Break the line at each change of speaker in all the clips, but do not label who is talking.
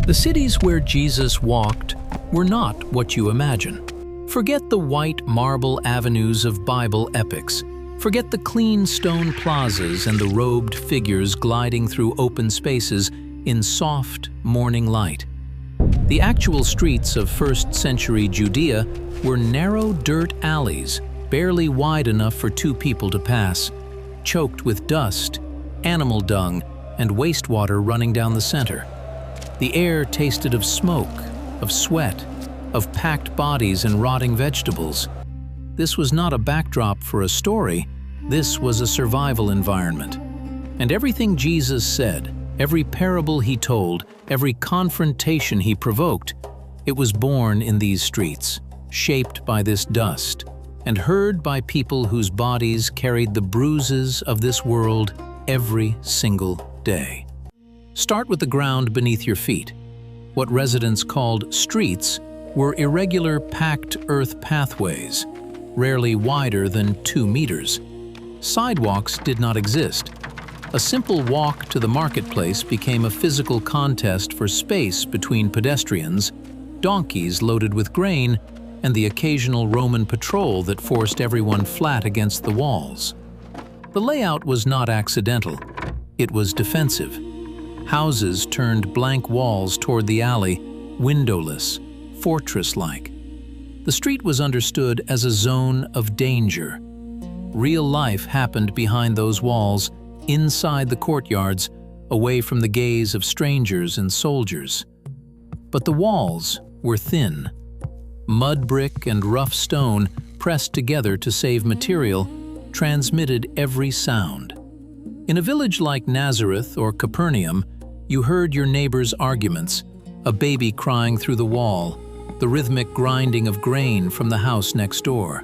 The cities where Jesus walked were not what you imagine. Forget the white marble avenues of Bible epics. Forget the clean stone plazas and the robed figures gliding through open spaces in soft morning light. The actual streets of first-century Judea were narrow dirt alleys, barely wide enough for two people to pass, choked with dust, animal dung, and wastewater running down the center. The air tasted of smoke, of sweat, of packed bodies and rotting vegetables. This was not a backdrop for a story, this was a survival environment. And everything Jesus said, every parable he told, every confrontation he provoked, it was born in these streets, shaped by this dust, and heard by people whose bodies carried the bruises of this world every single day. Start with the ground beneath your feet. What residents called streets were irregular packed earth pathways, rarely wider than 2 meters. Sidewalks did not exist. A simple walk to the marketplace became a physical contest for space between pedestrians, donkeys loaded with grain, and the occasional Roman patrol that forced everyone flat against the walls. The layout was not accidental. It was defensive. Houses turned blank walls toward the alley, windowless, fortress-like. The street was understood as a zone of danger. Real life happened behind those walls, inside the courtyards, away from the gaze of strangers and soldiers. But the walls were thin. Mud brick and rough stone, pressed together to save material, transmitted every sound. In a village like Nazareth or Capernaum, you heard your neighbors' arguments, a baby crying through the wall, the rhythmic grinding of grain from the house next door.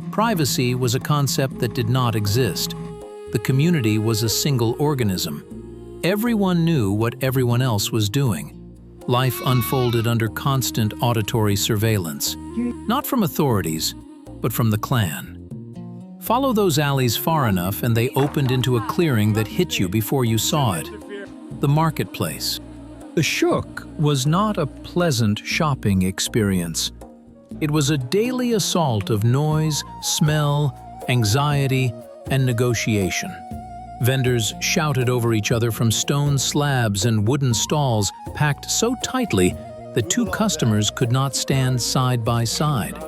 Privacy was a concept that did not exist. The community was a single organism. Everyone knew what everyone else was doing. Life unfolded under constant auditory surveillance, not from authorities, but from the clan. Follow those alleys far enough and they opened into a clearing that hit you before you saw it. The marketplace. The shuk was not a pleasant shopping experience. It was a daily assault of noise, smell, anxiety, and negotiation. Vendors shouted over each other from stone slabs and wooden stalls packed so tightly that two customers could not stand side by side.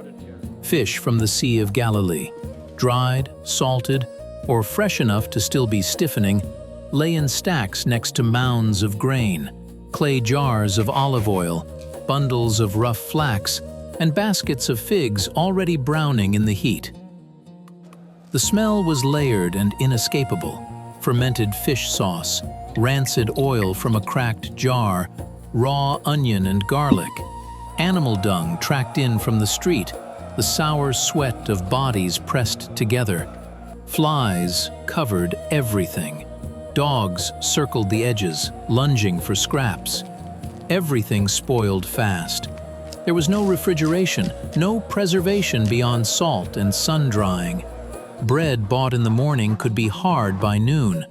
Fish from the Sea of Galilee, dried, salted, or fresh enough to still be stiffening, lay in stacks next to mounds of grain, clay jars of olive oil, bundles of rough flax, and baskets of figs already browning in the heat. The smell was layered and inescapable. Fermented fish sauce, rancid oil from a cracked jar, raw onion and garlic, animal dung tracked in from the street, the sour sweat of bodies pressed together. Flies covered everything. Dogs circled the edges, lunging for scraps. Everything spoiled fast. There was no refrigeration, no preservation beyond salt and sun-drying. Bread bought in the morning could be hard by noon.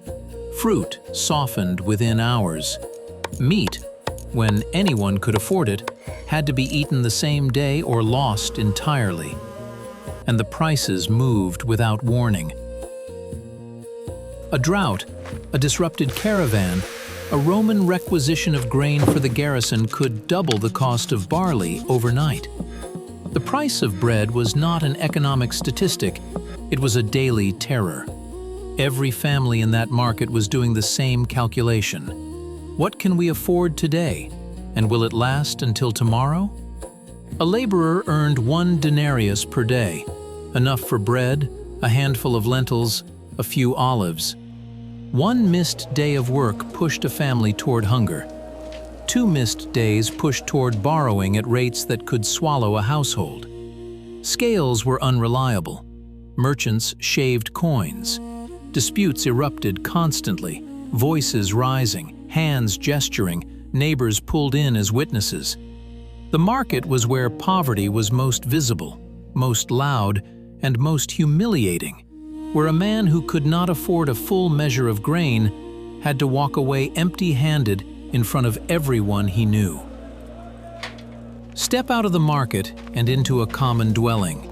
Fruit softened within hours. Meat, when anyone could afford it, had to be eaten the same day or lost entirely. And the prices moved without warning. A drought, a disrupted caravan, a Roman requisition of grain for the garrison could double the cost of barley overnight. The price of bread was not an economic statistic, it was a daily terror. Every family in that market was doing the same calculation. What can we afford today? And will it last until tomorrow? A laborer earned 1 denarius per day, enough for bread, a handful of lentils, a few olives. 1 missed day of work pushed a family toward hunger. 2 missed days pushed toward borrowing at rates that could swallow a household. Scales were unreliable. Merchants shaved coins. Disputes erupted constantly, voices rising, hands gesturing, neighbors pulled in as witnesses. The market was where poverty was most visible, most loud, and most humiliating, where a man who could not afford a full measure of grain had to walk away empty-handed in front of everyone he knew. Step out of the market and into a common dwelling.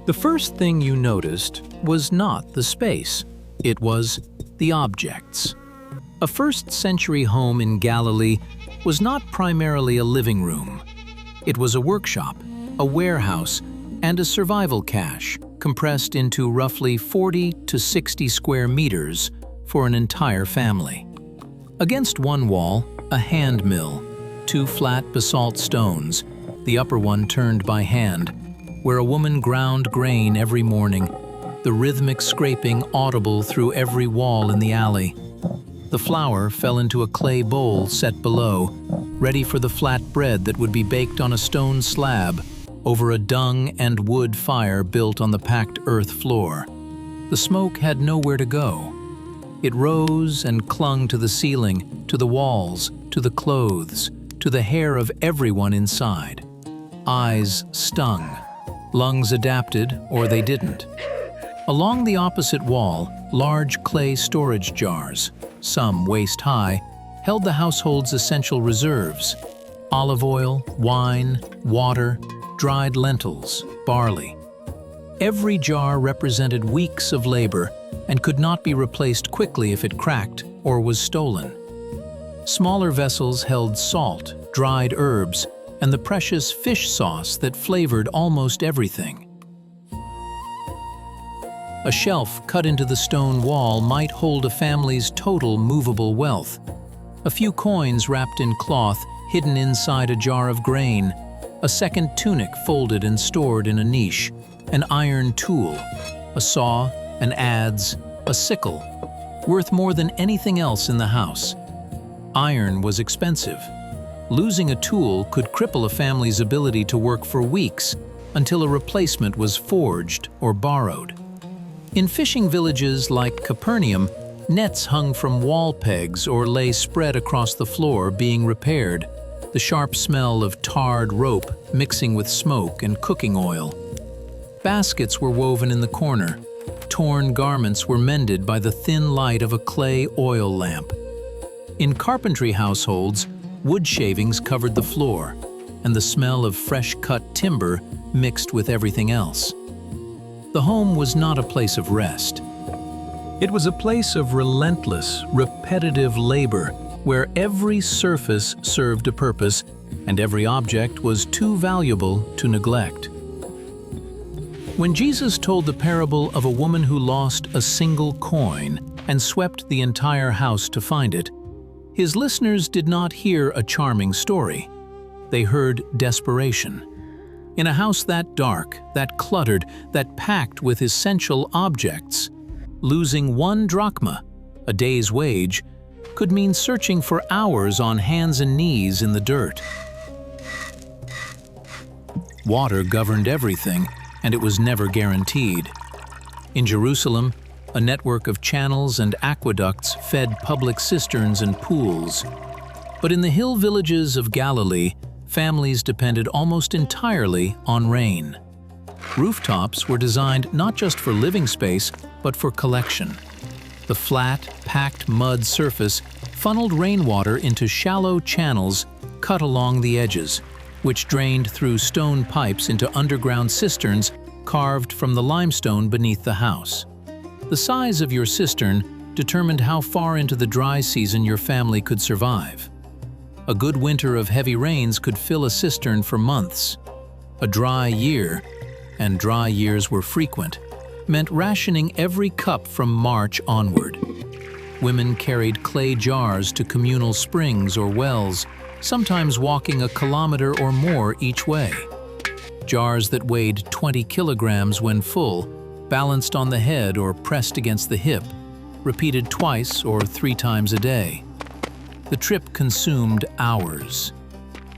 The first thing you noticed was not the space, it was the objects. A first-century home in Galilee was not primarily a living room. It was a workshop, a warehouse, and a survival cache compressed into roughly 40 to 60 square meters for an entire family. Against one wall, a hand mill, 2 flat basalt stones, the upper one turned by hand, where a woman ground grain every morning, the rhythmic scraping audible through every wall in the alley. The flour fell into a clay bowl set below, ready for the flat bread that would be baked on a stone slab over a dung and wood fire built on the packed earth floor. The smoke had nowhere to go. It rose and clung to the ceiling, to the walls, to the clothes, to the hair of everyone inside. Eyes stung. Lungs adapted, or they didn't. Along the opposite wall, large clay storage jars, some waist-high, held the household's essential reserves: olive oil, wine, water, dried lentils, barley. Every jar represented weeks of labor and could not be replaced quickly if it cracked or was stolen. Smaller vessels held salt, dried herbs, and the precious fish sauce that flavored almost everything. A shelf cut into the stone wall might hold a family's total movable wealth. A few coins wrapped in cloth hidden inside a jar of grain, a second tunic folded and stored in a niche, an iron tool, a saw, an adze, a sickle, worth more than anything else in the house. Iron was expensive. Losing a tool could cripple a family's ability to work for weeks until a replacement was forged or borrowed. In fishing villages like Capernaum, nets hung from wall pegs or lay spread across the floor being repaired, the sharp smell of tarred rope mixing with smoke and cooking oil. Baskets were woven in the corner. Torn garments were mended by the thin light of a clay oil lamp. In carpentry households, wood shavings covered the floor, and the smell of fresh-cut timber mixed with everything else. The home was not a place of rest. It was a place of relentless, repetitive labor, where every surface served a purpose and every object was too valuable to neglect. When Jesus told the parable of a woman who lost a single coin and swept the entire house to find it, his listeners did not hear a charming story. They heard desperation. In a house that dark, that cluttered, that packed with essential objects, losing 1 drachma, a day's wage, could mean searching for hours on hands and knees in the dirt. Water governed everything, and it was never guaranteed. In Jerusalem, a network of channels and aqueducts fed public cisterns and pools. But in the hill villages of Galilee, families depended almost entirely on rain. Rooftops were designed not just for living space, but for collection. The flat, packed mud surface funneled rainwater into shallow channels cut along the edges, which drained through stone pipes into underground cisterns carved from the limestone beneath the house. The size of your cistern determined how far into the dry season your family could survive. A good winter of heavy rains could fill a cistern for months. A dry year, and dry years were frequent, meant rationing every cup from March onward. Women carried clay jars to communal springs or wells, sometimes walking a kilometer or more each way. Jars that weighed 20 kilograms when full, balanced on the head or pressed against the hip, repeated twice or 3 times a day. The trip consumed hours.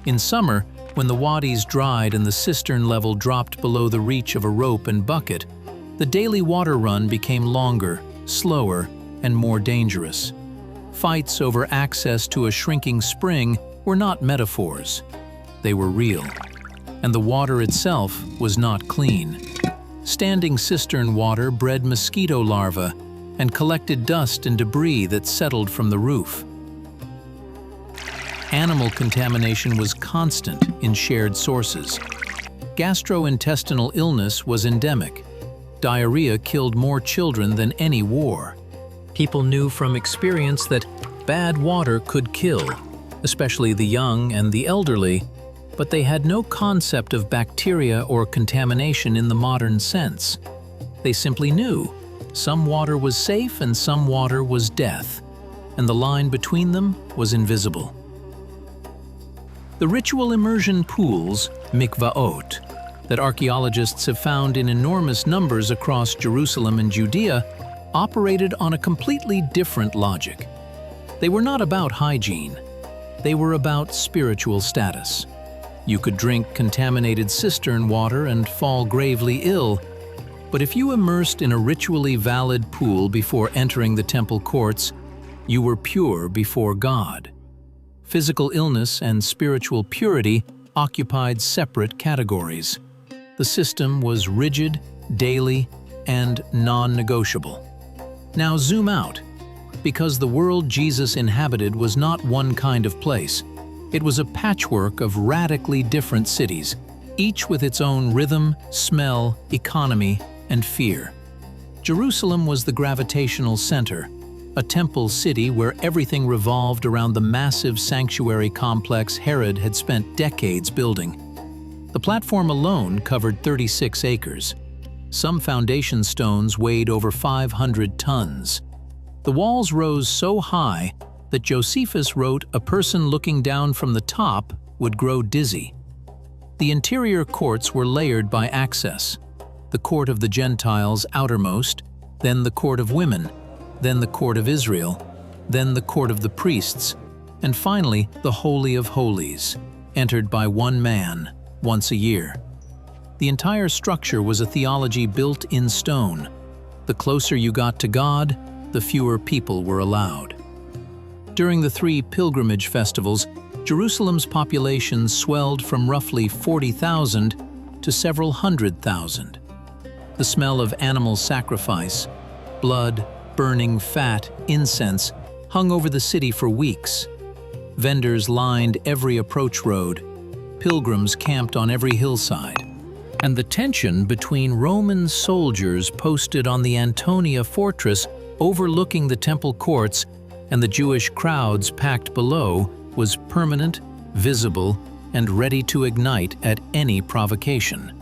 In summer, when the wadis dried and the cistern level dropped below the reach of a rope and bucket, the daily water run became longer, slower, and more dangerous. Fights over access to a shrinking spring were not metaphors. They were real. And the water itself was not clean. Standing cistern water bred mosquito larvae and collected dust and debris that settled from the roof. Animal contamination was constant in shared sources. Gastrointestinal illness was endemic. Diarrhea killed more children than any war. People knew from experience that bad water could kill, especially the young and the elderly, but they had no concept of bacteria or contamination in the modern sense. They simply knew some water was safe and some water was death, and the line between them was invisible. The ritual immersion pools, mikvaot, that archaeologists have found in enormous numbers across Jerusalem and Judea operated on a completely different logic. They were not about hygiene. They were about spiritual status. You could drink contaminated cistern water and fall gravely ill, but if you immersed in a ritually valid pool before entering the temple courts, you were pure before God. Physical illness and spiritual purity occupied separate categories. The system was rigid, daily, and non-negotiable. Now zoom out, because the world Jesus inhabited was not one kind of place. It was a patchwork of radically different cities, each with its own rhythm, smell, economy, and fear. Jerusalem was the gravitational center, a temple city where everything revolved around the massive sanctuary complex Herod had spent decades building. The platform alone covered 36 acres. Some foundation stones weighed over 500 tons. The walls rose so high that Josephus wrote a person looking down from the top would grow dizzy. The interior courts were layered by access. The court of the Gentiles outermost, then the court of women, then the court of Israel, then the court of the priests, and finally the Holy of Holies, entered by one man, once a year. The entire structure was a theology built in stone. The closer you got to God, the fewer people were allowed. During the 3 pilgrimage festivals, Jerusalem's population swelled from roughly 40,000 to several hundred thousand. The smell of animal sacrifice, blood, burning fat, incense, hung over the city for weeks. Vendors lined every approach road. Pilgrims camped on every hillside. And the tension between Roman soldiers posted on the Antonia fortress overlooking the temple courts and the Jewish crowds packed below was permanent, visible, and ready to ignite at any provocation.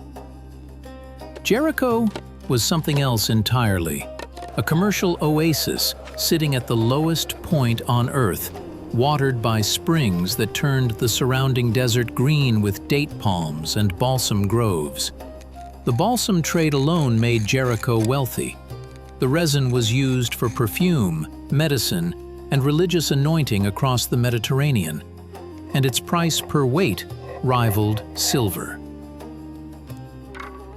Jericho was something else entirely, a commercial oasis sitting at the lowest point on earth, watered by springs that turned the surrounding desert green with date palms and balsam groves. The balsam trade alone made Jericho wealthy. The resin was used for perfume, medicine, and religious anointing across the Mediterranean, and its price per weight rivaled silver.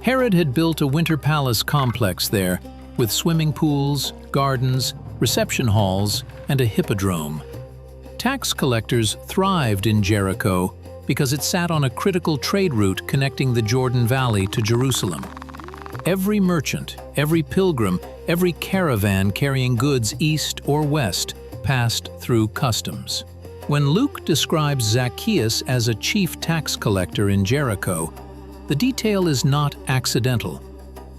Herod had built a winter palace complex there, with swimming pools, gardens, reception halls, and a hippodrome. Tax collectors thrived in Jericho because it sat on a critical trade route connecting the Jordan Valley to Jerusalem. Every merchant, every pilgrim, every caravan carrying goods east or west passed through customs. When Luke describes Zacchaeus as a chief tax collector in Jericho, the detail is not accidental.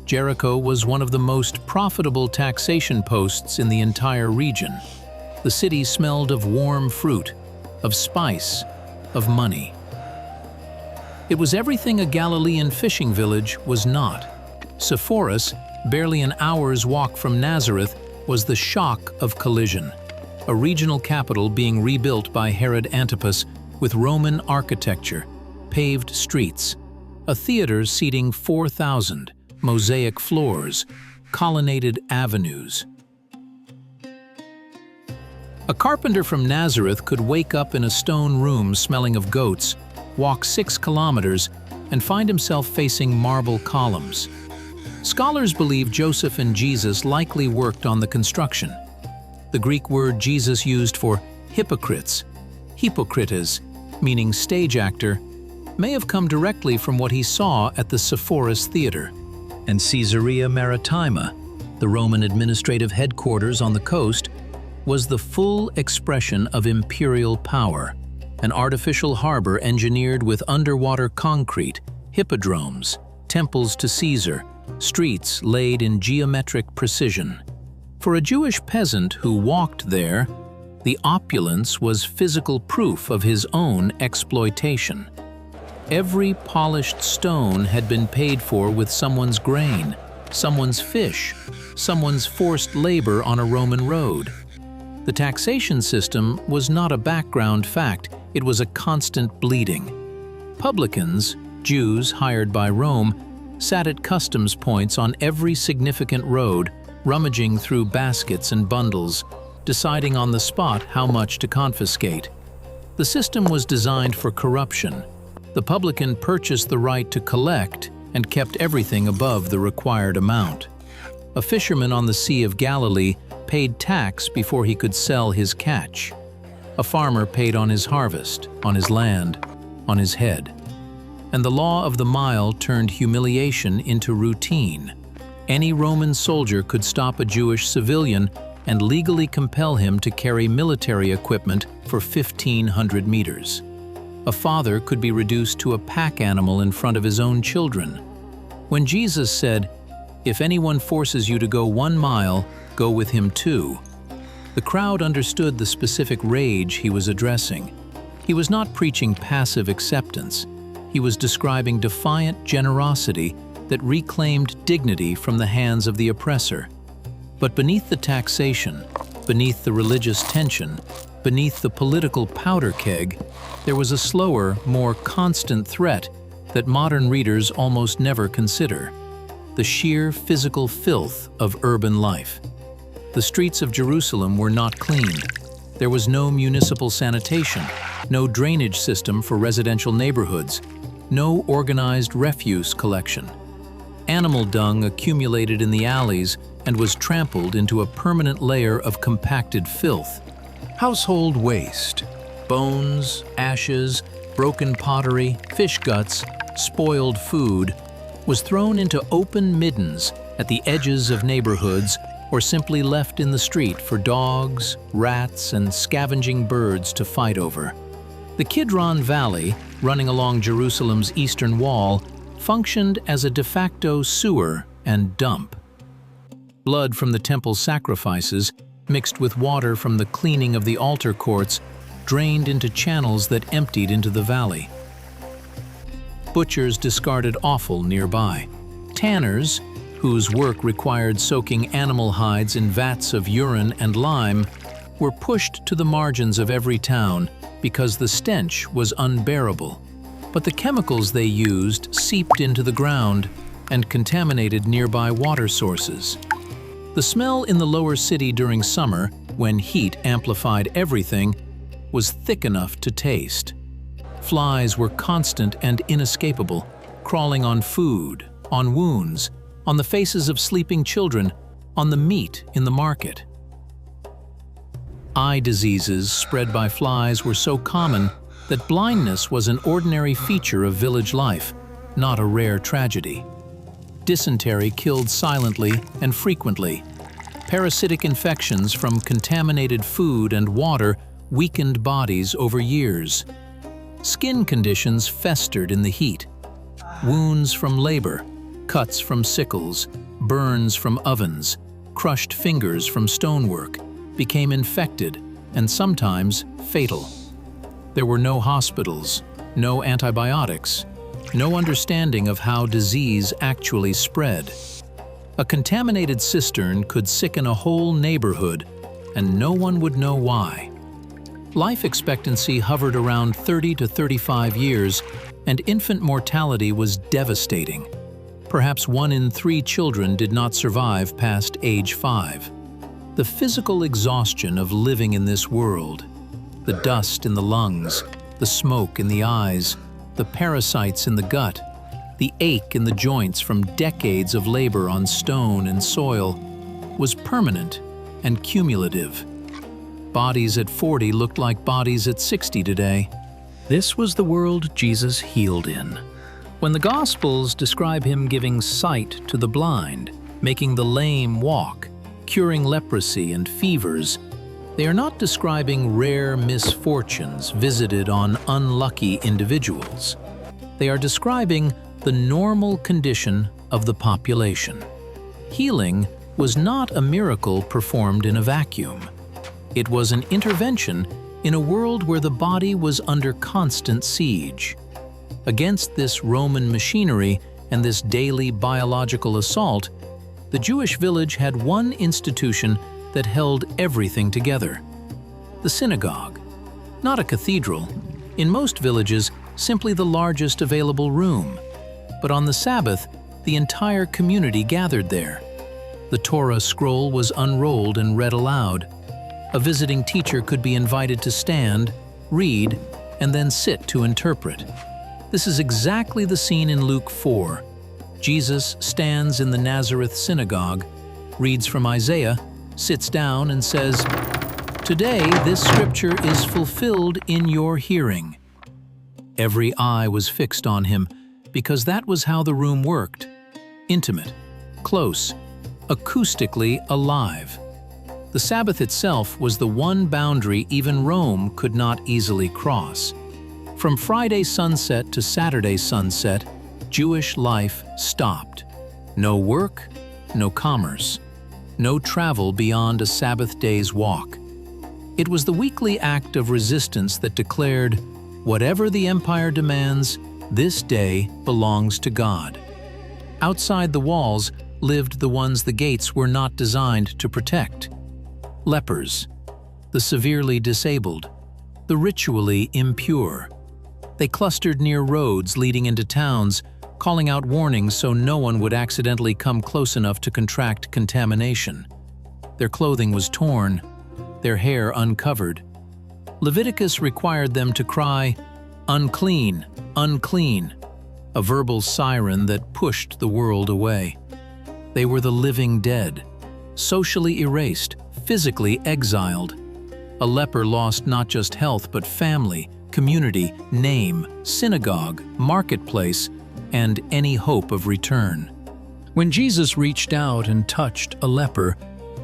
Jericho was one of the most profitable taxation posts in the entire region. The city smelled of warm fruit, of spice, of money. It was everything a Galilean fishing village was not. Sepphoris, barely an hour's walk from Nazareth, was the shock of collision. A regional capital being rebuilt by Herod Antipas with Roman architecture, paved streets, a theater seating 4,000, mosaic floors, colonnaded avenues. A carpenter from Nazareth could wake up in a stone room smelling of goats, walk 6 kilometers, and find himself facing marble columns. Scholars believe Joseph and Jesus likely worked on the construction. The Greek word Jesus used for hypocrites, hypokrites, meaning stage actor, may have come directly from what he saw at the Sepphoris Theater. And Caesarea Maritima, the Roman administrative headquarters on the coast, was the full expression of imperial power, an artificial harbor engineered with underwater concrete, hippodromes, temples to Caesar, streets laid in geometric precision. For a Jewish peasant who walked there, the opulence was physical proof of his own exploitation. Every polished stone had been paid for with someone's grain, someone's fish, someone's forced labor on a Roman road. The taxation system was not a background fact, it was a constant bleeding. Publicans, Jews hired by Rome, sat at customs points on every significant road, rummaging through baskets and bundles, deciding on the spot how much to confiscate. The system was designed for corruption. The publican purchased the right to collect and kept everything above the required amount. A fisherman on the Sea of Galilee paid tax before he could sell his catch. A farmer paid on his harvest, on his land, on his head. And the law of the mile turned humiliation into routine. Any Roman soldier could stop a Jewish civilian and legally compel him to carry military equipment for 1,500 meters. A father could be reduced to a pack animal in front of his own children. When Jesus said, "If anyone forces you to go 1 mile, go with him 2," the crowd understood the specific rage he was addressing. He was not preaching passive acceptance. He was describing defiant generosity that reclaimed dignity from the hands of the oppressor. But beneath the taxation, beneath the religious tension, beneath the political powder keg, there was a slower, more constant threat that modern readers almost never consider: the sheer physical filth of urban life. The streets of Jerusalem were not cleaned. There was no municipal sanitation, no drainage system for residential neighborhoods, no organized refuse collection. Animal dung accumulated in the alleys and was trampled into a permanent layer of compacted filth. Household waste, bones, ashes, broken pottery, fish guts, spoiled food, was thrown into open middens at the edges of neighborhoods or simply left in the street for dogs, rats, and scavenging birds to fight over. The Kidron Valley, running along Jerusalem's eastern wall, functioned as a de facto sewer and dump. Blood from the temple sacrifices, mixed with water from the cleaning of the altar courts, drained into channels that emptied into the valley. Butchers discarded offal nearby. Tanners, whose work required soaking animal hides in vats of urine and lime, were pushed to the margins of every town because the stench was unbearable. But the chemicals they used seeped into the ground and contaminated nearby water sources. The smell in the lower city during summer, when heat amplified everything, was thick enough to taste. Flies were constant and inescapable, crawling on food, on wounds, on the faces of sleeping children, on the meat in the market. Eye diseases spread by flies were so common that blindness was an ordinary feature of village life, not a rare tragedy. Dysentery killed silently and frequently. Parasitic infections from contaminated food and water weakened bodies over years. Skin conditions festered in the heat. Wounds from labor, cuts from sickles, burns from ovens, crushed fingers from stonework became infected and sometimes fatal. There were no hospitals, no antibiotics, no understanding of how disease actually spread. A contaminated cistern could sicken a whole neighborhood, and no one would know why. Life expectancy hovered around 30 to 35 years, and infant mortality was devastating. Perhaps 1 in 3 children did not survive past age 5. The physical exhaustion of living in this world, the dust in the lungs, the smoke in the eyes, the parasites in the gut, the ache in the joints from decades of labor on stone and soil, was permanent and cumulative. Bodies at 40 looked like bodies at 60 today. This was the world Jesus healed in. When the Gospels describe him giving sight to the blind, making the lame walk, curing leprosy and fevers, They are not describing rare misfortunes visited on unlucky individuals. They are describing the normal condition of the population. Healing was not a miracle performed in a vacuum. It was an intervention in a world where the body was under constant siege. Against this Roman machinery and this daily biological assault, the Jewish village had one institution that held everything together: the synagogue. Not a cathedral. In most villages, simply the largest available room. But on the Sabbath, the entire community gathered there. The Torah scroll was unrolled and read aloud. A visiting teacher could be invited to stand, read, and then sit to interpret. This is exactly the scene in Luke 4. Jesus stands in the Nazareth synagogue, reads from Isaiah, sits down and says, "Today this scripture is fulfilled in your hearing." Every eye was fixed on him, because that was how the room worked: intimate, close, acoustically alive. The Sabbath itself was the one boundary even Rome could not easily cross. From Friday sunset to Saturday sunset, Jewish life stopped. No work, no commerce, no travel beyond a Sabbath day's walk. It was the weekly act of resistance that declared, whatever the empire demands, this day belongs to God. Outside the walls lived the ones the gates were not designed to protect: lepers, the severely disabled, the ritually impure. They clustered near roads leading into towns, calling out warnings so no one would accidentally come close enough to contract contamination. Their clothing was torn, their hair uncovered. Leviticus required them to cry, "Unclean, unclean," a verbal siren that pushed the world away. They were the living dead, socially erased, physically exiled. A leper lost not just health but family, community, name, synagogue, marketplace, and any hope of return. When Jesus reached out and touched a leper,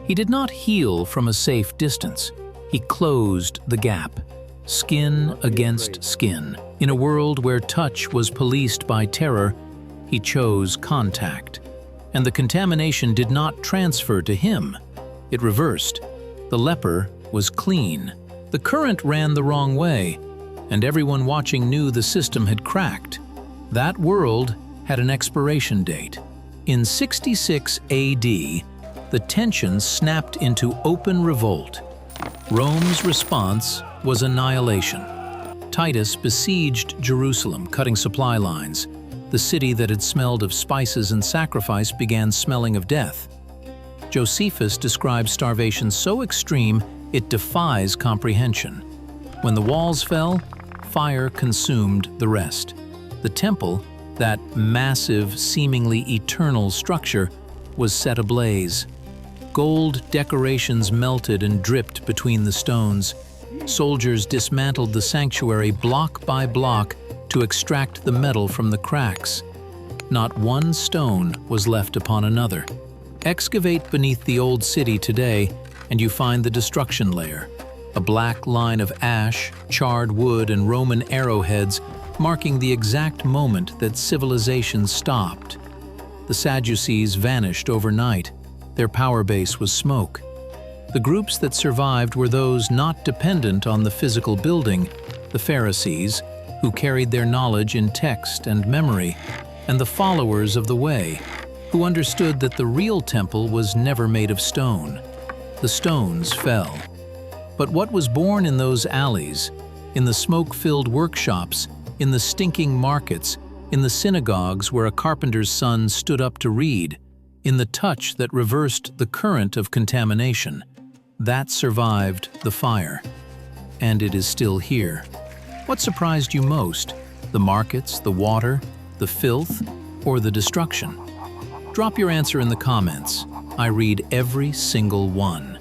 he did not heal from a safe distance. He closed the gap, skin against skin. In a world where touch was policed by terror, he chose contact. And the contamination did not transfer to him. It reversed. The leper was clean. The current ran the wrong way, and everyone watching knew the system had cracked. That world had an expiration date. In 66 AD, the tension snapped into open revolt. Rome's response was annihilation. Titus besieged Jerusalem, cutting supply lines. The city that had smelled of spices and sacrifice began smelling of death. Josephus describes starvation so extreme it defies comprehension. When the walls fell, fire consumed the rest. The temple, that massive, seemingly eternal structure, was set ablaze. Gold decorations melted and dripped between the stones. Soldiers dismantled the sanctuary block by block to extract the metal from the cracks. Not one stone was left upon another. Excavate beneath the old city today, and you find the destruction layer, a black line of ash, charred wood, and Roman arrowheads marking the exact moment that civilization stopped. The Sadducees vanished overnight. Their power base was smoke. The groups that survived were those not dependent on the physical building: the Pharisees, who carried their knowledge in text and memory, and the followers of the Way, who understood that the real temple was never made of stone. The stones fell. But what was born in those alleys, in the smoke-filled workshops, in the stinking markets, in the synagogues where a carpenter's son stood up to read, in the touch that reversed the current of contamination, that survived the fire. And it is still here. What surprised you most? The markets, the water, the filth, or the destruction? Drop your answer in the comments. I read every single one.